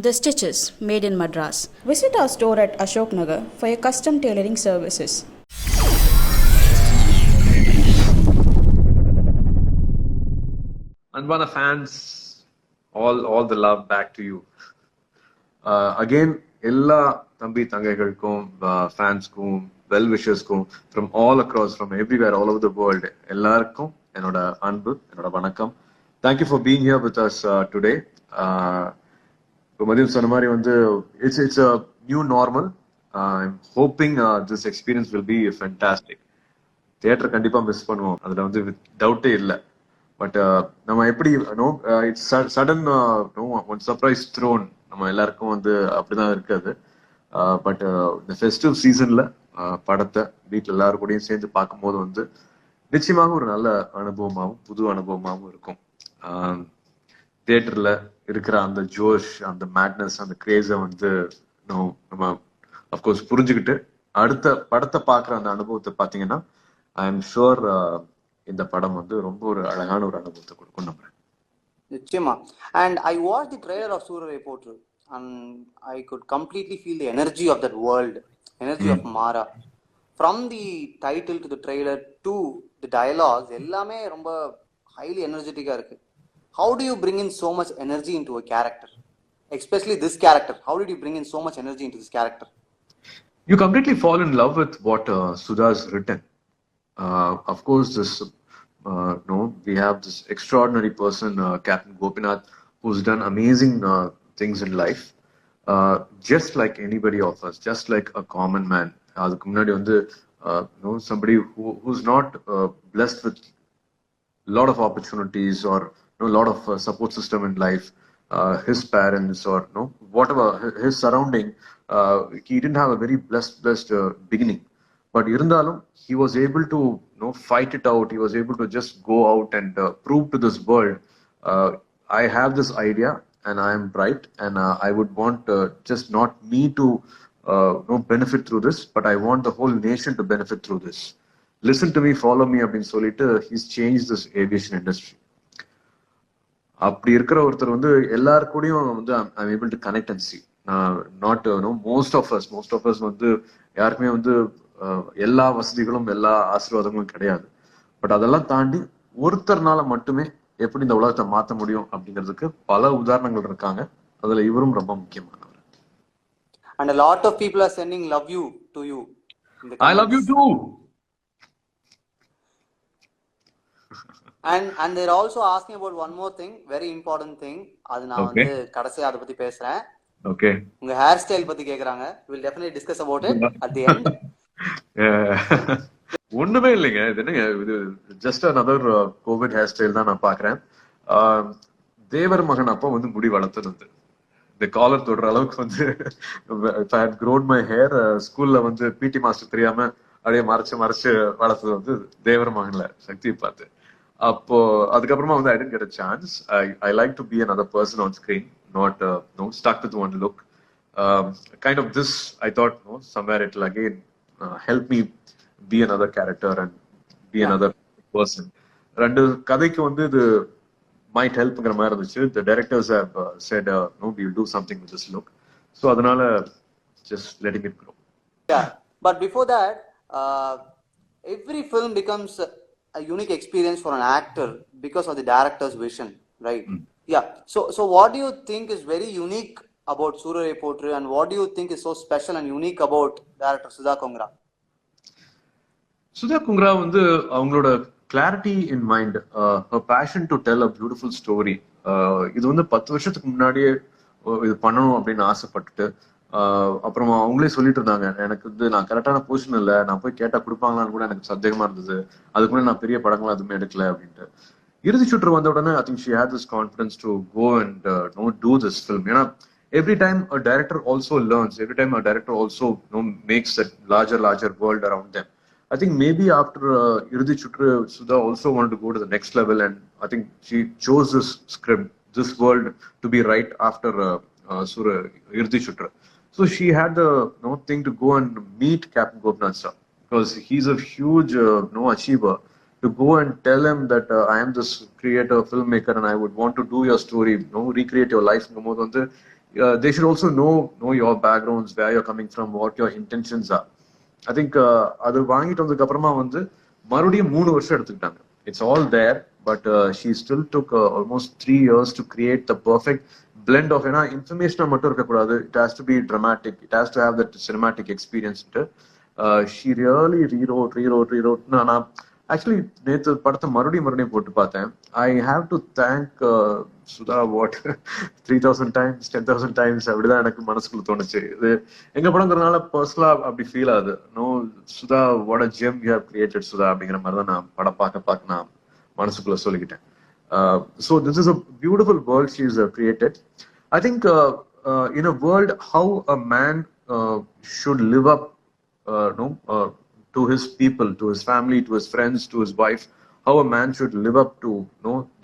The Stitches, made in Madras. Visit our store at Ashok Nagar for your custom tailoring services. Anbana fans, all the love back to you. Again, எல்லா தம்பி தங்கைகளுக்கும் ஃபேன்ஸ்க்கும் well விஷர்ஸ்க்கும் from all across, from everywhere, all over the world, எல்லாருக்கும் என்னோட அன்பு, என்னோட வணக்கம். Thank you for being here with us today. இப்போ மதியம் சொன்ன மாதிரி வந்து it's a new normal. I'm hoping this experience will be fantastic. Theatre கண்டிப்பா மிஸ் பண்ணுவோம், அதுல வந்து டவுட்டே இல்லை. பட் நம்ம எப்படி it's sudden one surprise thrown நம்ம எல்லாருக்கும் வந்து அப்படிதான் இருக்காது. பட் இந்த ஃபெஸ்டிவ் சீசன்ல படத்தை வீட்டில் எல்லாரும் கூடயும் சேர்ந்து பார்க்கும்போது வந்து நிச்சயமாக ஒரு நல்ல அனுபவமாகவும் புது அனுபவமாகவும் இருக்கும். தியேட்டர்ல இருக்கிற அந்த ஜோஷ், அந்த மேட்னஸ், அந்த கிரேஸை வந்து நம்ம அஃப்கோர்ஸ் புரிஞ்சுக்கிட்டு அடுத்த படத்தை பார்க்குற அந்த அனுபவத்தை பார்த்தீங்கன்னா ஐ எம் ஷுர் இந்த படம் வந்து ரொம்ப ஒரு அழகான ஒரு அனுபவத்தை கொடுக்கும் நம்புறேன். நிச்சயமா. And I watched the trailer of Surya Reporter and I could completely feel the energy of that world, energy of Mara. From the title to the trailer to the dialogues, எல்லாமே ரொம்ப highly energetic-ஆ இருக்கு. How do you bring in so much energy into a character? Especially this character. How did you bring in so much energy into this character? You completely fall in love with what Sudha's written. Of course, we have this extraordinary person, Captain Gopinath, who's done amazing things in life, just like anybody of us, just like a common man. அதுக்கு முன்னாடி வந்து somebody who's not blessed with a lot of opportunities or a lot of support system in life, his parents or whatever his surrounding, he didn't have a very blessed beginning. But irundalum, he was able to fight it out. He was able to just go out and prove to this world, I have this idea and I am bright and I would want just not me to benefit through this, but I want the whole nation to benefit through this. Listen to me, follow me அப்படின்னு சொல்லிட்டு he's changed this aviation industry. அப்படி இருக்கிற ஒருத்தர் வந்து எல்லாருக்கூடையும் வந்து I'm able to connect and see. Not most of us வந்து யாருக்குமே வந்து எல்லா வசதிகளும் எல்லா ஆசீர்வாதங்களும் கிடையாது. பட் அதெல்லாம் தாண்டி ஒருத்தர்னால மட்டுமே எப்படி இந்த உலகத்தை மாற்ற முடியும் அப்படிங்கிறதுக்கு பல உதாரணங்கள் இருக்காங்க. அதுல இவரும் ரொம்ப முக்கியமானவர். And a lot of people are sending love you to you. I love you too. And they're also asking about one more thing, very important thing. அது நான் வந்து கடைசியா அத பத்தி பேசுறேன். Okay. உங்க ஹேர் ஸ்டைல் பத்தி கேக்குறாங்க. We'll definitely discuss about it at the end. ஒண்ணுமே இல்லைங்க, இது என்னங்க, இது just another Covid hair style தான் நான் பாக்குறேன். தேவர் மகன் அப்போ வந்து முடி வளர்த்துனது, இந்த காலர் தொடுற அளவுக்கு வந்து if I had grown my hair, ஸ்கூல்ல வந்து பிடி மாஸ்டர் தெரியாம அப்படியே மறைச்சு வளர்த்தது வந்து தேவர் மகன்ல சக்தியை பார்த்து. அப்போ அதுக்கப்புறமா வந்து I didn't get a chance. I like to be another person on screen, not stuck with one look. Kind of this, I thought somewhere it will again help me be another character and be another person. ரெண்டு கதைக்கு வந்து இது might helpங்கிற மாதிரி இருந்துச்சு. The directors have said we will do something with this look, so அதனால just letting it grow. Yeah, but before that, every film becomes a unique experience for an actor because of the director's vision, right? Yeah, so what do you think is very unique about Surya Reporter and what do you think is so special and unique about director Sudha Kongra? Sudha Kongra வந்து அவங்களோட clarity in mind, her passion to tell a beautiful story. இது வந்து 10 வருஷத்துக்கு முன்னாடியே இது பண்ணணும் அப்படின்னு ஆசைப்பட்டுட்டு அப்புறமா அவங்களே சொல்லிட்டு இருந்தாங்க, எனக்கு வந்து நான் கரெக்டான பொசிஷன் இல்லை, நான் போய் கேட்டா கொடுப்பாங்களான்னு கூட எனக்கு சந்தேகமா இருந்தது, அதுக்குள்ள நான் பெரிய படங்களா எதுவுமே எடுக்கல அப்படின்ட்டு. இறுதி சுற்று வந்த உடனே I think she had this confidence to go and do this film. ஏன்னா every time a director also learns, every time a director also makes that larger world around them. I think maybe after Irudhi Chutru, Sudha also wanted to go to the next level, and I think she chose this script, this world to be right after Irudhi Chutru. So she had the thing to go and meet Captain Gopinath sir, because he's a huge achiever. To go and tell him that I am this creator, filmmaker, and I would want to do your story, recreate your life. they should also know your backgrounds, where you're coming from, what your intentions are. I think அது வாங்கிட்டு வந்ததுக்கு அப்புறமா வந்து மறுபடியும் 3 வருஷம் எடுத்துக்கிட்டாங்க. It's all there, but she still took almost 3 years to create the perfect blend of information மட்டும் இருக்கக்கூடாது. It has to be dramatic. It has to have that cinematic experience. She really rewrote. நான் actually நேற்று படத்தை மறுபடியும் போட்டு பார்த்தேன். I have to thank Sudha what 3000 times 10,000 times அப்படிதான் எனக்கு மனசுக்குள்ள தோணுச்சு. இது எங்க படங்கிறதுனால பர்சனலா அப்படி ஃபீல் ஆகுது. No Sudha what a gem you have created Sudha அப்படிங்கிற மாதிரி தான் நான் படம் பார்க்க நான் மனசுக்குள்ள சொல்லிக்கிட்டேன். So this is a beautiful world she's created. I think in a world how a man should live up to his people, to his family, to his friends, to his wife, how a man should live up to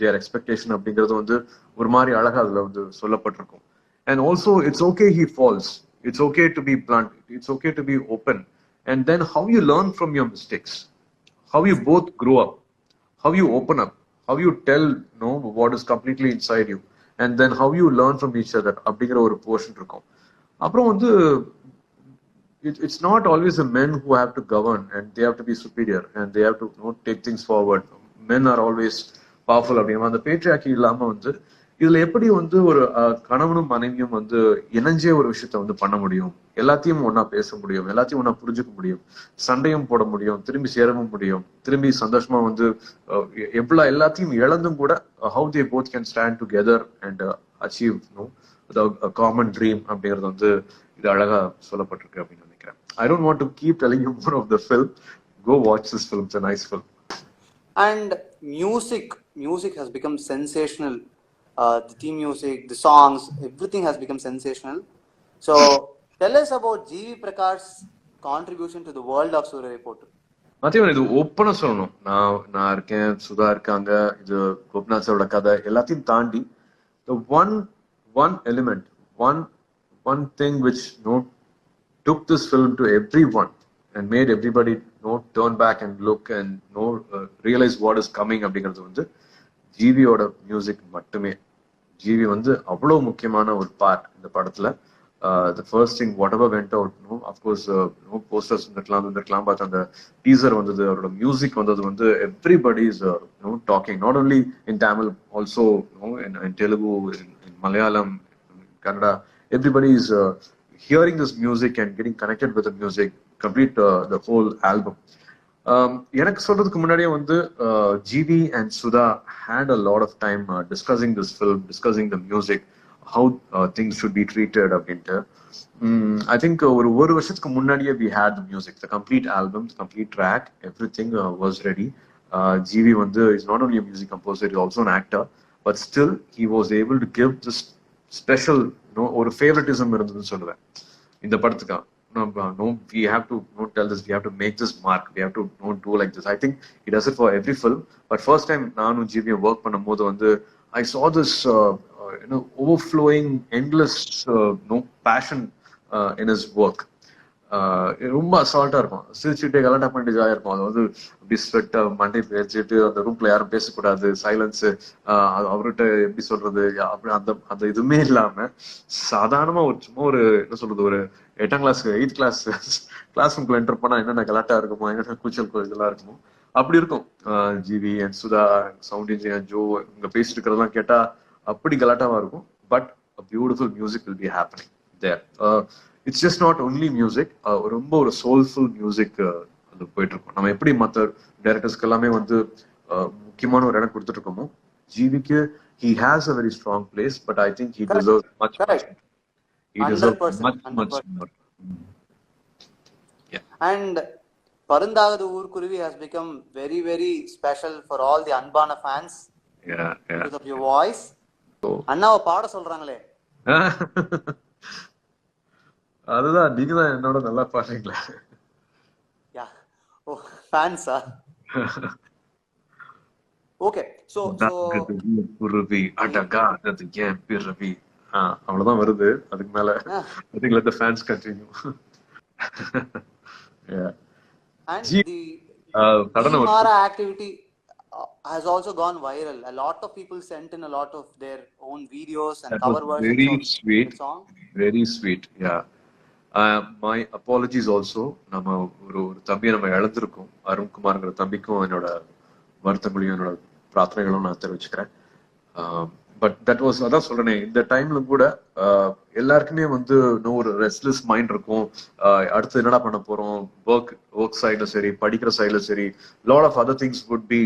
their expectation அப்படிங்கிறது வந்து ஒரு மாதிரி அழகா அதுல வந்து சொல்லப்பட்டிருக்கும். And also it's okay he falls, it's okay to be blunt, it's okay to be open, and then how you learn from your mistakes, how you both grow up, how you open up, how you tell what is completely inside you, and then how you learn from each other அப்படிங்கிற ஒரு portion இருக்கும். அப்புறம் வந்து it's not always the men who have to govern and they have to be superior and they have to take things forward. Men are always powerful அப்படிங்கிற அந்த patriarchy இல்லாம வந்து இதுல எப்படி வந்து ஒரு கணவனும் மனைவியும் வந்து இணைஞ்சே ஒரு விஷயத்த வந்து பண்ண முடியும், எல்லாத்தையும் ஒன்னா பேச முடியும், எல்லாத்தையும் ஒன்னா புரிஞ்சுக்க முடியும், சண்டையும் போட முடியும், திரும்பி சேரவும் முடியும், திரும்பி சந்தோஷமா வந்து எவ்வளவு எல்லாத்தையும் இழந்தும் கூட how they both can stand together and achieve a common dream அப்படிங்கிறது வந்து இது அழகா சொல்லப்பட்டிருக்கு அப்படின்னு நினைக்கிறேன். I don't want to keep telling you more of the film. Go watch this film. It's a nice film. And music has become sensational. The theme music, the songs, everything has become sensational. So tell us about G.V. Prakash's contribution to the world of Surya Reporter. மத்தியவன் இது ஓப்பனா சொல்லணும். நான் இருக்கேன், சுதா இருக்காங்க, இது கோபிநாத் சாரோட கதை எல்லாத்தையும் தாண்டி the one element, one thing which took this film to everyone and made everybody turn back and look and realize what is coming அப்படிங்கிறது வந்து ஜிவியோட மியூசிக் மட்டுமே. ஜிவி வந்து அவ்வளவு முக்கியமான ஒரு பார்ட் இந்த படத்துல. The first thing whatever went out, of course posters வந்துருக்கலாம், but அந்த டீசர் வந்தது, அவரோட மியூசிக் வந்தது வந்து everybody is talking, not only in Tamil, also in Telugu, in Malayalam, in Kannada. Everybody is hearing this music and getting connected with the music, complete the whole album. எனக்கு சொல்றதுக்கு முன்னாடியே வந்து GV and Sudha had a lot of time discussing this film, discussing the music, how things should be treated அப்படின்ட்டு. I think ஒரு வருஷத்துக்கு முன்னாடியே we had the music, the complete album, the complete track, everything was ready. GV வந்து is not only a music composer, he's also an actor, but still he was able to give this special ஒரு favouritism இருந்ததுன்னு சொல்லுவேன் இந்த படத்துக்கு. we have to tell this, we have to make this mark, we have to do like this. I think he does it for every film, but first time நானும் ஜிவியை work பண்ணும்போது வந்து I saw this overflowing endless passion in his work. ரொம்ப அசால்ட்டா இருக்கும், சிரிச்சுட்டே கலாட்டா பண்ணிட்டு ஜாலியா இருக்கும். அது வந்து அப்படி ஸ்வெட்டா மண்டை பேச்சுட்டு அந்த ரூம்ல யாரும் பேசக்கூடாது, சைலன்ஸ், அவர்கிட்ட எப்படி சொல்றது அப்படி அந்த இதுவுமே இல்லாம சாதாரணமா சும்மா ஒரு என்ன சொல்றது, ஒரு 8ஆம் கிளாஸ் 8th கிளாஸ் ரூம்குள்ள என்டர் பண்ணா என்னென்ன கலாட்டா இருக்குமோ, என்னென்ன கூச்சல் இதெல்லாம் இருக்குமோ அப்படி இருக்கும். GV and Sudha, sound engineer ஜோ இங்க பேசிட்டு இருக்கிறதெல்லாம் கேட்டா அப்படி கலாட்டாவா இருக்கும். But beautiful music will be happening there. It's just not only music, ரொம்ப ஒரு சோல்ஃபுல் மியூசிக் அது போயிட்டு இருக்கும். நம்ம எப்படி மற்ற டைரக்டர்ஸ்க்கு எல்லாமே வந்து முக்கியமான ஒரு இடம் கொடுத்துட்டு இருக்கோமோ, ஜிவிக்கு he has a very strong place, but I think he deserves much more. He deserves much more. Yeah. And Parundagathu Oorkuruvi has become very, very special for all the Anbana fans. Yeah. Because of your voice. So அண்ணாவை பாட சொல்றாங்களே. அதுதான், நீங்க தான் என்னோட நல்லா பாடுறீங்களா? Yeah. Oh, fans ah. Okay. So குருவி அடகா அது ஏன் பிறவி, அவ்வளவுதான் வருது. அதுக்கு மேல I think let the fans continue. Yeah. And the Mara activity has also gone viral. A lot of people sent in a lot of their own videos and That was cover versions very of sweet. the song. Very sweet. Yeah. My apologies also. நம்ம ஒரு ஒரு தம்பியை நம்ம இழந்திருக்கோம். அருண்குமார்ங்கிற தம்பிக்கும் என்னோட வருத்தங்களையும் என்னோட பிரார்த்தனைகளும் நான் தெரிவிச்சுக்கிறேன். பட் தட் வாஸ், அதான் சொல்றேனே, இந்த டைம்ல கூட எல்லாருக்குமே வந்து ஒரு ரெஸ்ட்லெஸ் மைண்ட் இருக்கும். அடுத்து என்னடா பண்ண போறோம், ஒர்க் சைட்ல சரி, படிக்கிற சைட்ல சரி, lot of other things would be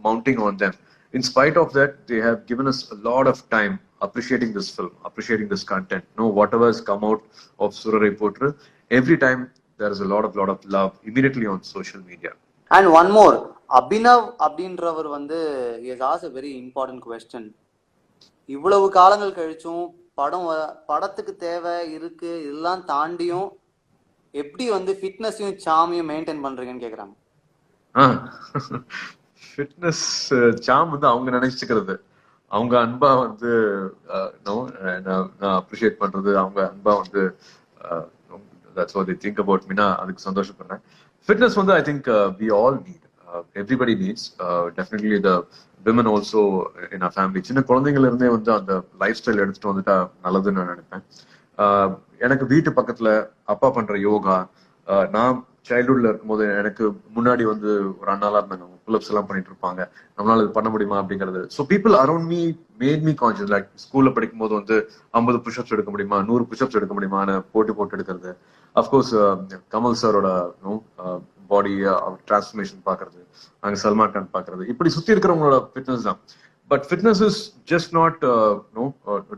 mounting on them. In spite of that, they have given us a lot of time appreciating this film, appreciating this content. Whatever has come out of Surarai Potru, every time there is a lot of love immediately on social media. And one more, Abhinav அப்படின்றவர் வந்து he has asked a very important question. இவ்வளவு காலங்கள் கழிச்சும் படத்துக்கு தேவை இருக்கு, இதெல்லாம் தாண்டியும் எப்படி வந்து ஃபிட்னஸையும் சாமையும் மெயின்டைன் பண்றீங்கன்னு கேக்குறாங்க. ஃபிட்னஸ் சாம் வந்து அவங்க நினைச்சுக்கிறது, அவங்க அன்பா வந்து நான் அப்ரிஷியேட் பண்றது, அவங்க அன்பா வந்து that's what they think about me. நான் அதுக்கு சந்தோஷப்படுறேன். ஃபிட்னஸ் வந்து I think we all need, everybody needs, definitely the women also in our family. சின்ன குழந்தைங்கள்ல இருந்தே வந்து அந்த லைஃப் ஸ்டைல் எடுத்துட்டு வந்துட்டா நல்லதுன்னு நான் நினைப்பேன். எனக்கு வீட்டு பக்கத்துல அப்பா பண்ற யோகா, நான் சைல்ட்ஹுட்ல இருக்கும்போது எனக்கு முன்னாடி வந்து ஒரு அண்ணாலாம் இருந்தாங்க, புல்அப்ஸ் எல்லாம் பண்ணிட்டு இருப்பாங்க. நம்மளால இது பண்ண முடியுமா அப்படிங்கிறது. So people around me made me conscious. Like ஸ்கூல்ல படிக்கும் போது வந்து 50 புஷ்அப்ஸ் எடுக்க முடியுமா, 100 புஷ்அப்ஸ் எடுக்க முடியுமான்னு போட்டு எடுக்கிறது. அஃப்கோர்ஸ் கமல் சாரோட பாடி டிரான்ஸ்ஃபர்மேஷன் பாக்குறது, அங்க சல்மான் கான் பாக்குறது, இப்படி சுத்தி இருக்கிறவங்களோட ஃபிட்னஸ் தான். But fitness is just not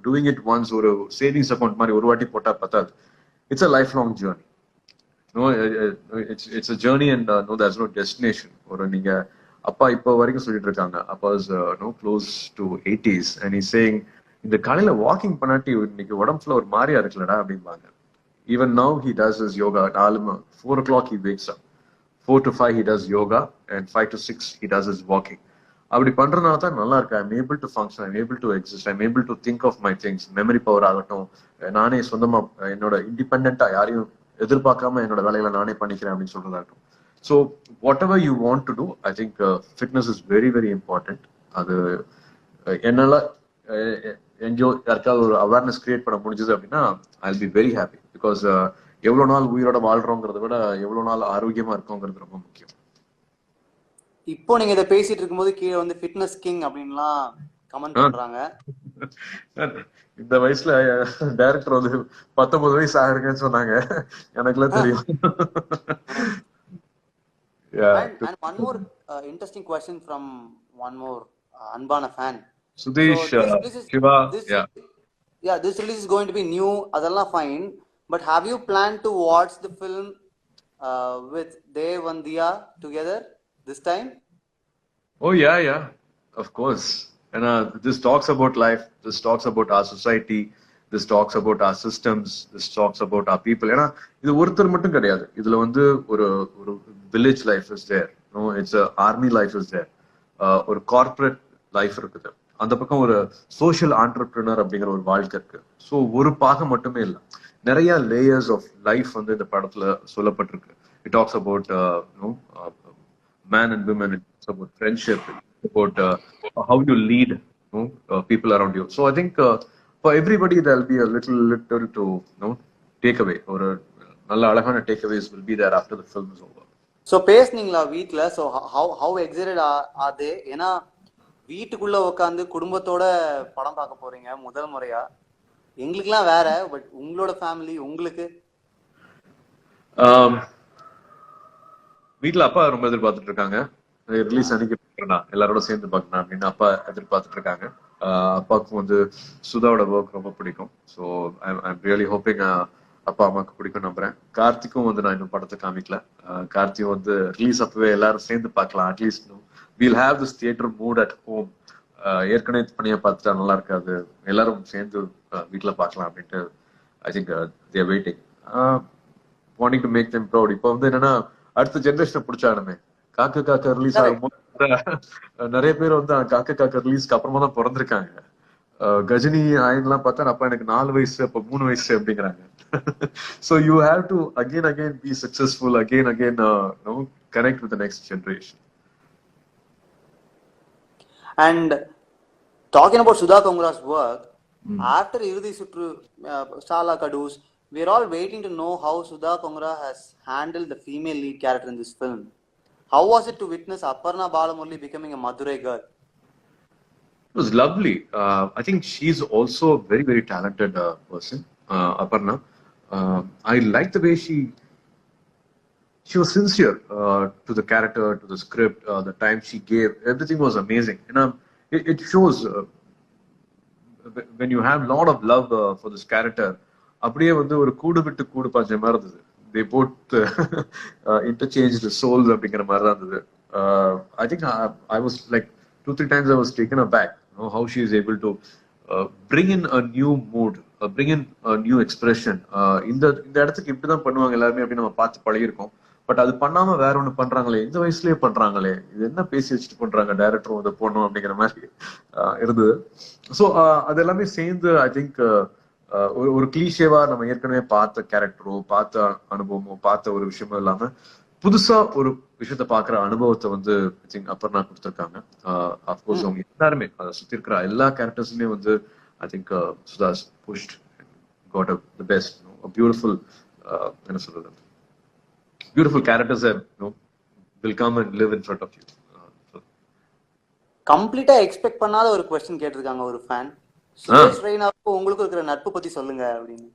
doing it once. ஒரு சேவிங்ஸ் அக்கௌண்ட் மாதிரி ஒரு வாட்டி போட்டா பத்தாது. It's a life long journey. it's a journey and there's no destination. ஒரு நீங்க அப்பா இப்போ வரைக்கும் சொல்லிட்டு இருக்காங்க, அப்பா is close to 80s and he's saying, இந்த காலையில வாக்கிங் பண்ணாட்டி இன்னைக்கு உடம்புல ஒரு மாதிரியா இருக்குல்லடா அப்படிம்பாங்க. Even now he does his yoga. 4 o'clock he wakes up, 4 to 5 he does yoga, and 5 to 6 he does his walking. அப்படி பண்றதுனால தான் நல்லா இருக்கு. I'm able to function, I'm able to exist, I'm able to think of my things. Memory power ஆகட்டும், நானே சொந்தமா என்னோட இண்டிபெண்டா யாரையும் எதிர்பார்க்காம என்னோட வேலைகளை நானே பண்ணிக்கிறேன் அப்படின்னு சொல்றதாகட்டும். So whatever you want to do, I think fitness is very very important. அது என்னால யாருக்காவது ஒரு அவேர்னஸ் கிரியேட் பண்ண முடிஞ்சது அப்படின்னா I will be very happy. Because எவ்வளவு நாள் உயிரோட வாழ்றோங்கிறத விட எவ்வளவு நாள் ஆரோக்கியமா இருக்கோங்கிறது ரொம்ப முக்கியம். இப்போ நீங்க இதை பேசிட்டு இருக்கும்போது கீழே வந்து ஃபிட்னஸ் கிங் அப்படின்லாம் கமெண்ட் பண்றாங்க. இந்த வயசுல டைரக்டர் வந்து 19 வயசு ஆயிருக்குன்னு சொன்னாங்க, எனக்குலாம் தெரியும். And one more interesting question from one more அன்பான fan. Sudesh, Shiva. This release is going to be new, அதெல்லாம் fine, but have you planned to watch the film with Dev and Diya together this time? Oh yeah, of course. And this talks about life, this talks about our society, this talks about our systems, this talks about our people. ஏன்னா இது ஒருத்தர் மட்டும் கிடையாது. இதுல வந்து ஒரு village life is there, it's a army life is there, ஒரு corporate life இருக்குது, அந்த பக்கம் ஒரு சோஷியல் ஆண்டர்பிரினர் அப்படிங்கிற ஒரு வாழ்க்கை இருக்கு. ஸோ ஒரு பாகம் மட்டுமே இல்லை, நிறைய லேயர்ஸ் ஆஃப் லைஃப் வந்து இந்த படத்துல சொல்லப்பட்டிருக்கு. It talks about man and women, it's about friendship, it's about how you lead people around you. So I think for everybody there'll be a little to take away, or நல்ல அழகான takeaways will be there after the film is over. So பேசுனீங்களா வீட்ல? So how excited are they? ஏன்னா வீட்டுக்குள்ள உட்காந்து குடும்பத்தோட படம் பார்க்க போறீங்க முதல் முறையா. எங்களுக்குலாம் வேற, பட் உங்களோட ஃபேமிலி உங்களுக்கு? வீட்டுல அப்பா ரொம்ப எதிர்பார்த்துட்டு இருக்காங்க. ரிலீஸ் அன்னைக்கு எல்லாரோட சேர்ந்து பார்க்கணும் அப்படின்னு அப்பா எதிர்பார்த்துட்டு இருக்காங்க. அப்பாவுக்கும் வந்து சுதாவோட ஒர்க் ரொம்ப பிடிக்கும். ஸோ ஐம் ரியலி ஹோப்பிங் அப்பா அம்மாவுக்கு பிடிக்கும் நம்புறேன். கார்த்திக்கும் வந்து நான் இன்னும் படத்தை காமிக்கல. கார்த்தியும் வந்து ரிலீஸ் அப்பவே எல்லாரும் சேர்ந்து பார்க்கலாம். At least we'll have this theater mood at home. ஏற்கனவே பணியை பார்த்துட்டா நல்லா இருக்காது, எல்லாரும் சேர்ந்து வீட்டுல பார்க்கலாம் அப்படின்ட்டு I think they are waiting, wanting to make them proud. இப்போ வந்து என்னன்னா அடுத்த ஜெனரேஷனை பிடிச்சாடுமே. காக்க ரிலீஸ் ஆகும்போது நிறைய பேர் வந்து காக்க ரிலீஸ்க்கு அப்புறமா தான் பிறந்திருக்காங்க. கஜினி ஆயின்லாம் பார்த்தா அப்ப எனக்கு 4 வயசு, அப்ப 3 வயசு அப்படிங்கிறாங்க. So you have to again be successful, again connect with the next generation. And talking about Sudha Kongara's work, after Irudhi Sutru, Sala Kadus, we're all waiting to know how Sudha Kongara has handled the female lead character in this film. How was it to witness Aparna Balamurali becoming a Madurai girl? It was lovely. I think she's also a very, very talented person, Aparna. I like the way she was sincere to the character, to the script, the time she gave. Everything was amazing. It shows when you have a lot of love for this character. அப்படியே வந்து ஒரு கூடு விட்டு கூடு பாஞ்ச மாதிரி இருந்தது. They both interchanged the souls அப்படிங்கிற மாதிரி தான் இருந்தது. I think I was like 2-3 times I was taken aback. You know, how she is able to bring in a new mood, bring in a new expression. இந்த இடத்துக்கு இப்படிதான் பண்ணுவாங்க எல்லாருமே அப்படின்னு நம்ம பார்த்து பழகிருக்கோம். பட் அது பண்ணாம வேற ஒண்ணு பண்றாங்களே, இந்த வயசுலயே பண்றாங்களே, இது என்ன பேசி வச்சுட்டு பண்றாங்க டைரக்டரும் அதை போடணும் அப்படிங்கிற மாதிரி இருந்தது. ஸோ அது எல்லாமே சேர்ந்து ஐ திங்க் ஒரு கிளீஷேவா நம்ம ஏற்கனவே பார்த்த கேரக்டரோ, பார்த்த அனுபவமோ, பார்த்த ஒரு விஷயமோ இல்லாம புதுசா ஒரு விஷயத்த பாக்குற அனுபவத்தை வந்து ஐ திங்க் அப்பர்னா கொடுத்துருக்காங்க. அப்கோர்ஸ் அவங்க எல்லாருமே அதை சுத்தி இருக்கிற எல்லா கேரக்டர்ஸுமே வந்து I think Sudha's pushed got the best, beautiful என்ன சொல்றது, beautiful characters that will come and live in front of you. கம்ப்ளீட்டா எக்ஸ்பெக்ட் பண்ணாத ஒரு क्वेश्चन கேட்டிருக்காங்க ஒரு ஃபேன். சுரேஷ் ரெய்னாவுக்கு உங்களுக்கு இருக்கிற நட்பு பத்தி சொல்லுங்க அப்படின்னு.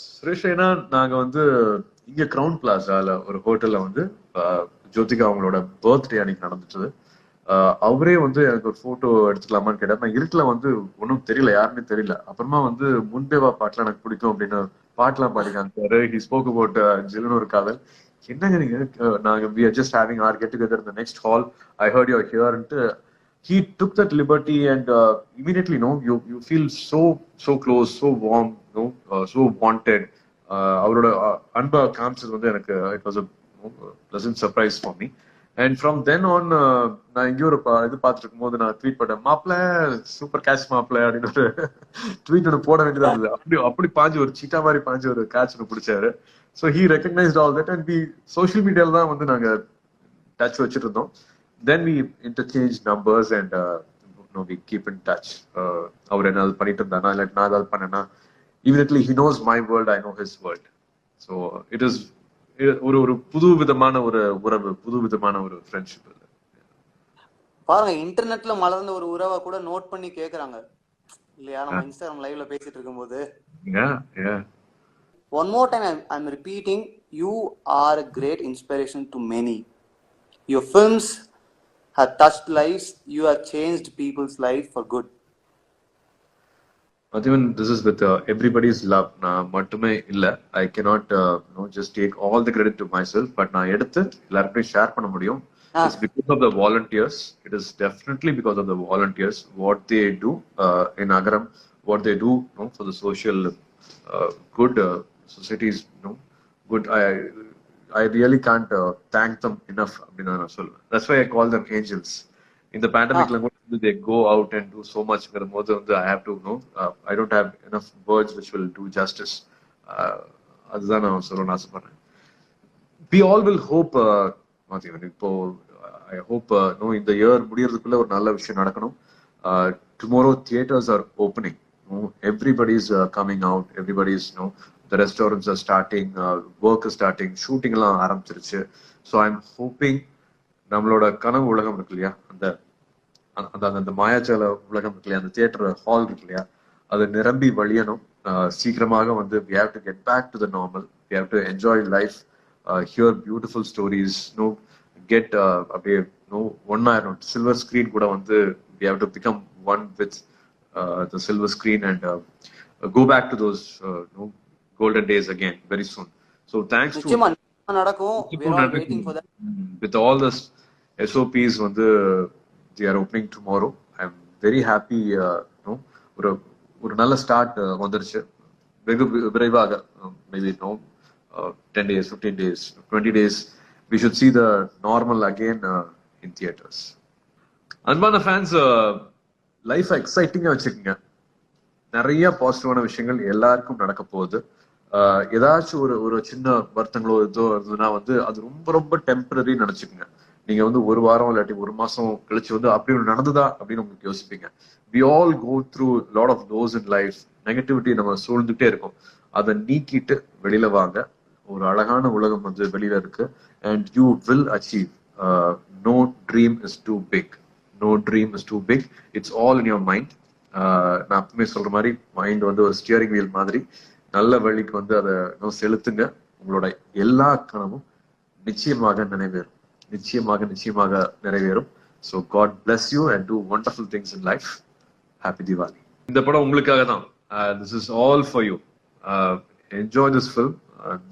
சுரேஷ் ரெய்னா நாங்க வந்து இங்க கிரவுன் பிளாசால ஒரு ஹோட்டல்ல வந்து ஜோதிகா அவங்களோட பர்த்டே அன்னைக்கு நடந்துச்சு. அவரே வந்து எனக்கு ஒரு போட்டோ எடுத்துக்கலாமான்னு கேட்டார். நான் இருட்டுல வந்து ஒன்னும் தெரியல, யாருன்னு தெரியல. அப்புறமா வந்து முன்பேவா பாட்டுலாம் எனக்கு பிடிக்கும் அப்படின்னு பாட்டுலாம் பாடிக்காங்க. ஹி ஸ்போக் அபவுட் ஜில்லுன்னு ஒரு காதல். என்னங்க நீங்க, நாங்க we are just having our get together in the next hall, I heard you're here and he took that liberty and immediately you feel so close, so warm, so wanted. அவரோட அன்பா காமிச்சது வந்து எனக்கு it was a pleasant surprise for me. And from then on நான் எங்கேயோ ஒரு இது பார்த்துட்டு இருக்கும் போது நான் ட்வீட் பண்ணேன், மாப்பிள்ள சூப்பர் கேட்ச் மாப்பிள்ள அப்படின்னு ஒரு ட்வீட் ஒன்று போட வேண்டியதா இருந்தது. அப்படி பாஞ்சு ஒரு சீட்டா மாதிரி பாஞ்சு ஒரு கேட்ச் ஒன்று பிடிச்சாரு. So he recognised all that and we social மீடியால தான் வந்து நாங்க டச் வச்சுட்டு இருந்தோம். Then we interchange numbers and we keep in touch. அவர் என்ன பண்ணிட்டு இருந்தானா இல்லை நான் ஏதாவது பண்ணேன்னா immediately he knows my world, I know his world. So it is ஒரு புது விதமான ஒரு உறவு, புது விதமான ஒரு ஃப்ரெண்ட்ஷிப். பாருங்க, இன்டர்நெட்ல மலர்ந்த ஒரு உறவை கூட நோட் பண்ணி கேக்குறாங்க இல்லையா, நம்ம இன்ஸ்டாகிராம் லைவ்ல பேசிட்டு இருக்கும்போது. One more time I'm repeating, you are a great inspiration to many. Your films have touched lives, you have changed people's life for good. Even this is with everybody's love. நான் மட்டுமே இல்ல, I cannot just take all the credit to myself, but நான் எடுத்து எல்லாருக்கும் share பண்ண முடியும். It's because of the volunteers. It is definitely because of the volunteers, what they do in Agaram, what they do for the social good, societies good. I really can't thank them enough. That's why I call them angels. In the pandemic, they go out and do so much. I have to I don't have enough words which will do justice. We all will hope. I hope in the year முடியறதுக்குள்ள ஒரு நல்ல விஷயம் நடக்கணும். Tomorrow theaters are opening. Everybody is coming out. Everybody is the restaurants are starting, work is starting, shooting எல்லாம் ஆரம்பிச்சிருச்சு. So I'm hoping நம்மளோட கனவு உலகம் இருக்கு இல்லையா, அந்த மாயாஜால உலகம் இருக்கு இல்லையா, அந்த தியேட்டர் ஹால் இருக்கு இல்லையா, அது நிரம்பி வழியணும். சீக்கிரமாக வந்து we have to get back to the normal. We have to enjoy life, hear beautiful stories, get அப்படியே ஒன்னாயிரம் சில்வர் ஸ்கிரீன் கூட வந்து we have to become one with the silver screen and go back to those golden days again very soon. So thanks to நடக்கும். We are waiting for that. With all this SOPs வந்து they are opening tomorrow. I'm very happy. ஒரு நல்ல start வந்துருச்சு. வெகு விரைவாக maybe 10 days, 15 days, 20 days we should see the normal again in theaters. அன்பான fans, life எக்ஸைட்டிங்கா வச்சுக்கோங்க. நிறைய பாசிட்டிவான விஷயங்கள் எல்லாருக்கும் நடக்க போகுது. ஏதாச்சும் ஒரு சின்ன வருத்தங்களோ ஏதோ இருந்ததுன்னா வந்து அது ரொம்ப ரொம்ப டெம்பரரி நினைச்சுக்கோங்க. நீங்க வந்து ஒரு வாரம் இல்லாட்டி ஒரு மாசம் கழிச்சு வந்து அப்படி ஒன்று நடந்ததா அப்படின்னு உங்களுக்கு யோசிப்பீங்க. We all go through lot of lows in life. Negativity நம்ம சூழ்ந்துட்டே இருக்கும். அதை நீக்கிட்டு வெளியில வாங்க. ஒரு அழகான உலகம் வந்து வெளியில இருக்கு. And you will achieve. No dream is too big. No dream is too big. It's all in your mind. நான் எப்பவுமே சொல்ற மாதிரி மைண்ட் வந்து ஒரு ஸ்டியரிங் வீல் மாதிரி. நல்ல வழிக்கு வந்து அதை செலுத்துங்க. உங்களோட எல்லா கனவும் நிச்சயமாக நிறைவேறும். நிச்சயமாக நிறைவேறும். So god bless you and do wonderful things in life. Happy Diwali. இந்த படம் உங்களுக்காக தான். This is all for you. Enjoy this film.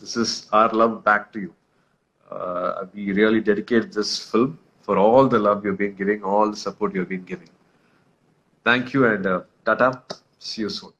This is our love back to you. We really dedicate this film for all the love you've been giving, all the support you've been giving. Thank you and Tata. See you soon.